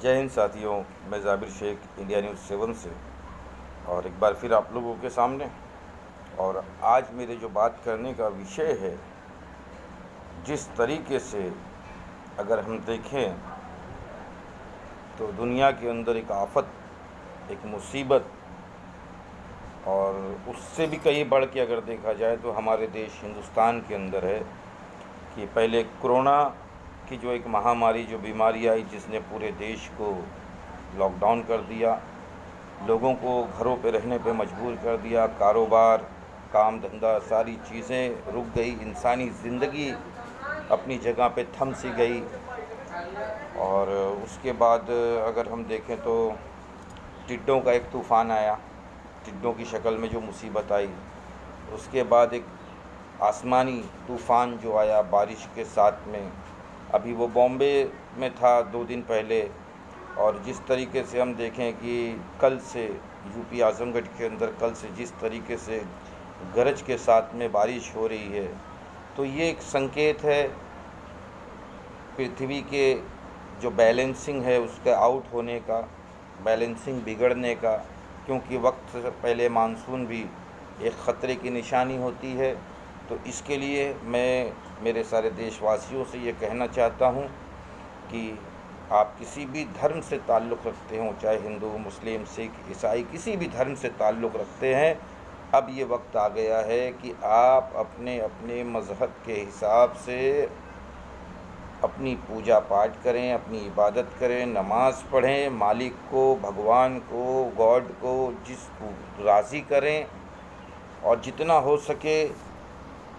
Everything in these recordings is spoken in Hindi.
जय हिंद साथियों, मैं जाबिर शेख इंडिया न्यूज़ 7 से और एक बार फिर आप लोगों के सामने। और आज मेरे जो बात करने का विषय है, जिस तरीके से अगर हम देखें तो दुनिया के अंदर एक आफत, एक मुसीबत, और उससे भी कहीं बढ़ के अगर देखा जाए तो हमारे देश हिंदुस्तान के अंदर है कि पहले कोरोना की जो एक महामारी, जो बीमारी आई, जिसने पूरे देश को लॉकडाउन कर दिया, लोगों को घरों पे रहने पे मजबूर कर दिया, कारोबार, काम धंधा, सारी चीज़ें रुक गई, इंसानी ज़िंदगी अपनी जगह पे थम सी गई। और उसके बाद अगर हम देखें तो टिड्डों का एक तूफ़ान आया, टिड्डों की शक्ल में जो मुसीबत आई। उसके बाद एक आसमानी तूफ़ान जो आया बारिश के साथ में, अभी वो बॉम्बे में था 2 दिन पहले। और जिस तरीके से हम देखें कि कल से यूपी आज़मगढ़ के अंदर कल से जिस तरीके से गरज के साथ में बारिश हो रही है, तो ये एक संकेत है पृथ्वी के जो बैलेंसिंग है उसके आउट होने का, बैलेंसिंग बिगड़ने का। क्योंकि वक्त से पहले मानसून भी एक ख़तरे की निशानी होती है। तो इसके लिए मैं मेरे सारे देशवासियों से ये कहना चाहता हूँ कि आप किसी भी धर्म से ताल्लुक़ रखते हों, चाहे हिंदू, मुस्लिम, सिख, ईसाई, किसी भी धर्म से ताल्लुक़ रखते हैं, अब ये वक्त आ गया है कि आप अपने अपने मज़हब के हिसाब से अपनी पूजा पाठ करें, अपनी इबादत करें, नमाज़ पढ़ें, मालिक को, भगवान को, गॉड को जिसको राज़ी करें, और जितना हो सके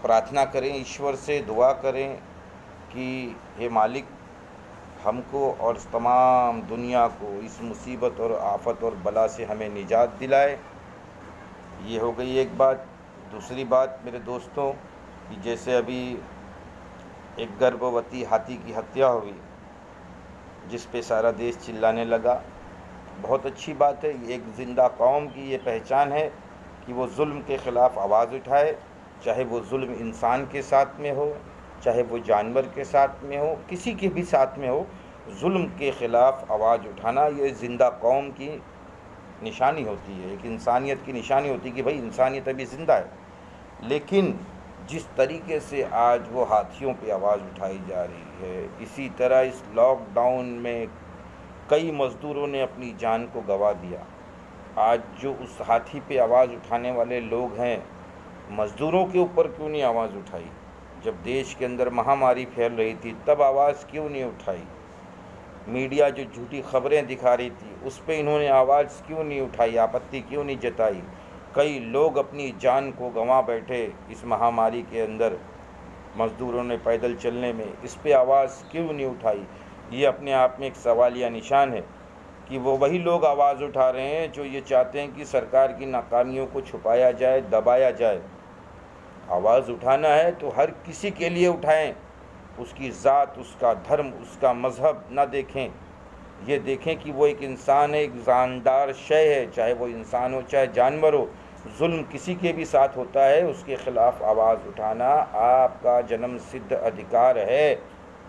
प्रार्थना करें, ईश्वर से दुआ करें कि हे मालिक, हमको और तमाम दुनिया को इस मुसीबत और आफत और बला से हमें निजात दिलाए। ये हो गई एक बात। दूसरी बात मेरे दोस्तों, कि जैसे अभी एक गर्भवती हाथी की हत्या हुई, जिस पे सारा देश चिल्लाने लगा, बहुत अच्छी बात है। एक ज़िंदा कौम की ये पहचान है कि वो जुल्म के ख़िलाफ़ आवाज़ उठाए, चाहे वो जुल्म इंसान के साथ में हो, चाहे वो जानवर के साथ में हो, किसी के भी साथ में हो, जुल्म के ख़िलाफ़ आवाज़ उठाना ये ज़िंदा कौम की निशानी होती है, एक इंसानियत की निशानी होती है कि भाई इंसानियत अभी ज़िंदा है। लेकिन जिस तरीके से आज वो हाथियों पे आवाज़ उठाई जा रही है, इसी तरह इस लॉकडाउन में कई मज़दूरों ने अपनी जान को गंवा दिया। आज जो उस हाथी पे आवाज़ उठाने वाले लोग हैं, मज़दूरों के ऊपर क्यों नहीं आवाज़ उठाई? जब देश के अंदर महामारी फैल रही थी तब आवाज़ क्यों नहीं उठाई? मीडिया जो झूठी खबरें दिखा रही थी उस पे इन्होंने आवाज़ क्यों नहीं उठाई, आपत्ति क्यों नहीं जताई? कई लोग अपनी जान को गंवा बैठे इस महामारी के अंदर, मज़दूरों ने पैदल चलने में, इस पे आवाज़ क्यों नहीं उठाई? ये अपने आप में एक सवालिया निशान है कि वो वही लोग आवाज़ उठा रहे हैं जो ये चाहते हैं कि सरकार की नाकामियों को छुपाया जाए, दबाया जाए। आवाज़ उठाना है तो हर किसी के लिए उठाएं, उसकी ज़ात, उसका धर्म, उसका मज़हब ना देखें। ये देखें कि वो एक इंसान है, एक जानदार शय है, चाहे वो इंसान हो चाहे जानवर हो। जुल्म किसी के भी साथ होता है, उसके ख़िलाफ़ आवाज़ उठाना आपका जन्म सिद्ध अधिकार है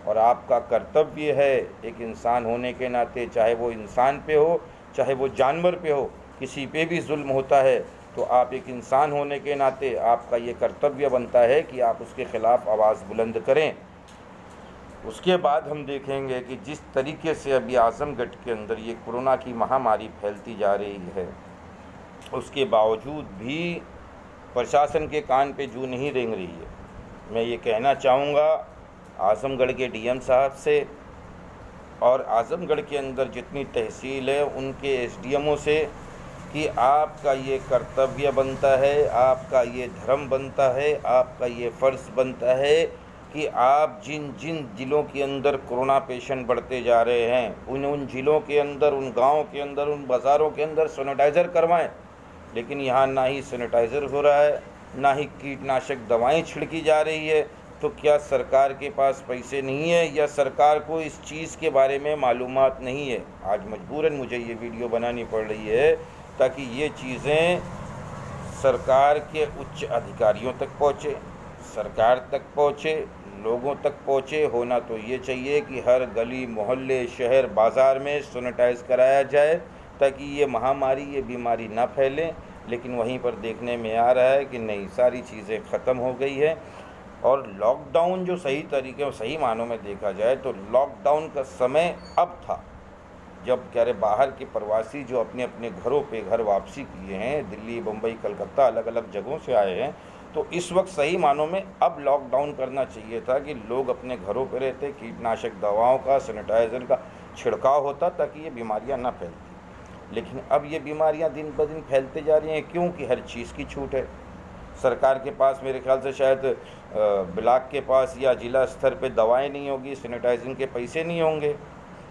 और आपका कर्तव्य है एक इंसान होने के नाते। चाहे वो इंसान पे हो, चाहे वो जानवर पे हो, किसी पे भी जुल्म होता है तो आप एक इंसान होने के नाते आपका ये कर्तव्य बनता है कि आप उसके ख़िलाफ़ आवाज़ बुलंद करें। उसके बाद हम देखेंगे कि जिस तरीके से अभी आज़मगढ़ के अंदर ये कोरोना की महामारी फैलती जा रही है, उसके बावजूद भी प्रशासन के कान पे जूं नहीं रेंग रही है। मैं ये कहना चाहूँगा आज़मगढ़ के डीएम साहब से और आज़मगढ़ के अंदर जितनी तहसील है उनके एसडीएमओ से कि आपका ये कर्तव्य बनता है, आपका ये धर्म बनता है, आपका ये फ़र्ज़ बनता है कि आप जिन जिन ज़िलों के अंदर कोरोना पेशेंट बढ़ते जा रहे हैं, उन ज़िलों के अंदर, उन गाँव के अंदर, उन बाज़ारों के अंदर सैनिटाइज़र करवाएं। लेकिन यहाँ ना ही सैनिटाइज़र हो रहा है, ना ही कीटनाशक दवाएं छिड़की जा रही है। तो क्या सरकार के पास पैसे नहीं है या सरकार को इस चीज़ के बारे में मालूमात नहीं है? आज मजबूरन मुझे ये वीडियो बनानी पड़ रही है ताकि ये चीज़ें सरकार के उच्च अधिकारियों तक पहुँचे, सरकार तक पहुँचे, लोगों तक पहुँचे। होना तो ये चाहिए कि हर गली मोहल्ले शहर बाज़ार में सैनिटाइज़ कराया जाए ताकि ये महामारी ये बीमारी ना फैले। लेकिन वहीं पर देखने में आ रहा है कि नहीं, सारी चीज़ें ख़त्म हो गई है। और लॉकडाउन जो सही तरीके और सही मानों में देखा जाए तो लॉकडाउन का समय अब था जब कह रहे बाहर के प्रवासी जो अपने अपने घरों पे घर वापसी किए हैं, दिल्ली बम्बई कलकत्ता अलग अलग जगहों से आए हैं, तो इस वक्त सही मानों में अब लॉकडाउन करना चाहिए था कि लोग अपने घरों पे रहते, कीटनाशक दवाओं का सैनिटाइज़र का छिड़काव होता ताकि ये बीमारियां ना फैलती। लेकिन अब ये बीमारियां दिन ब दिन फैलते जा रही हैं क्योंकि हर चीज़ की छूट है। सरकार के पास मेरे ख्याल से शायद ब्लॉक के पास या ज़िला स्तर पे दवाएं नहीं होगी, सैनिटाइजिंग के पैसे नहीं होंगे।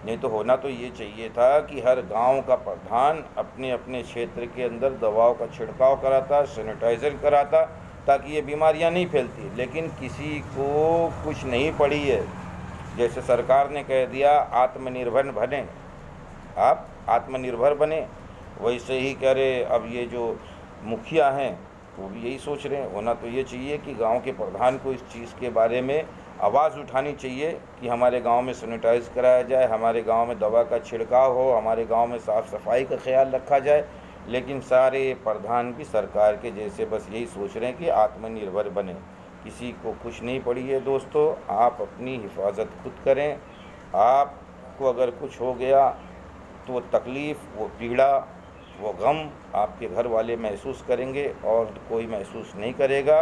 नहीं तो होना तो ये चाहिए था कि हर गांव का प्रधान अपने अपने क्षेत्र के अंदर दवाओं का छिड़काव कराता, सैनिटाइज़र कराता ताकि ये बीमारियां नहीं फैलती। लेकिन किसी को कुछ नहीं पड़ी है। जैसे सरकार ने कह दिया आत्मनिर्भर बने, आप आत्मनिर्भर बने, वैसे ही कह रहे अब ये जो मुखिया हैं वो भी यही सोच रहे हैं। होना तो ये चाहिए कि गांव के प्रधान को इस चीज़ के बारे में आवाज़ उठानी चाहिए कि हमारे गांव में सैनिटाइज़ कराया जाए, हमारे गांव में दवा का छिड़काव हो, हमारे गांव में साफ़ सफाई का ख्याल रखा जाए। लेकिन सारे प्रधान भी सरकार के जैसे बस यही सोच रहे हैं कि आत्मनिर्भर बने। किसी को कुछ नहीं पड़ी है दोस्तों, आप अपनी हिफाजत खुद करें। आपको अगर कुछ हो गया तो वो तकलीफ़, वो पीड़ा, वो गम आपके घर वाले महसूस करेंगे और कोई महसूस नहीं करेगा।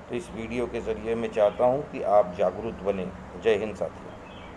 तो इस वीडियो के ज़रिए मैं चाहता हूँ कि आप जागरूक बने। जय हिंद साथियों।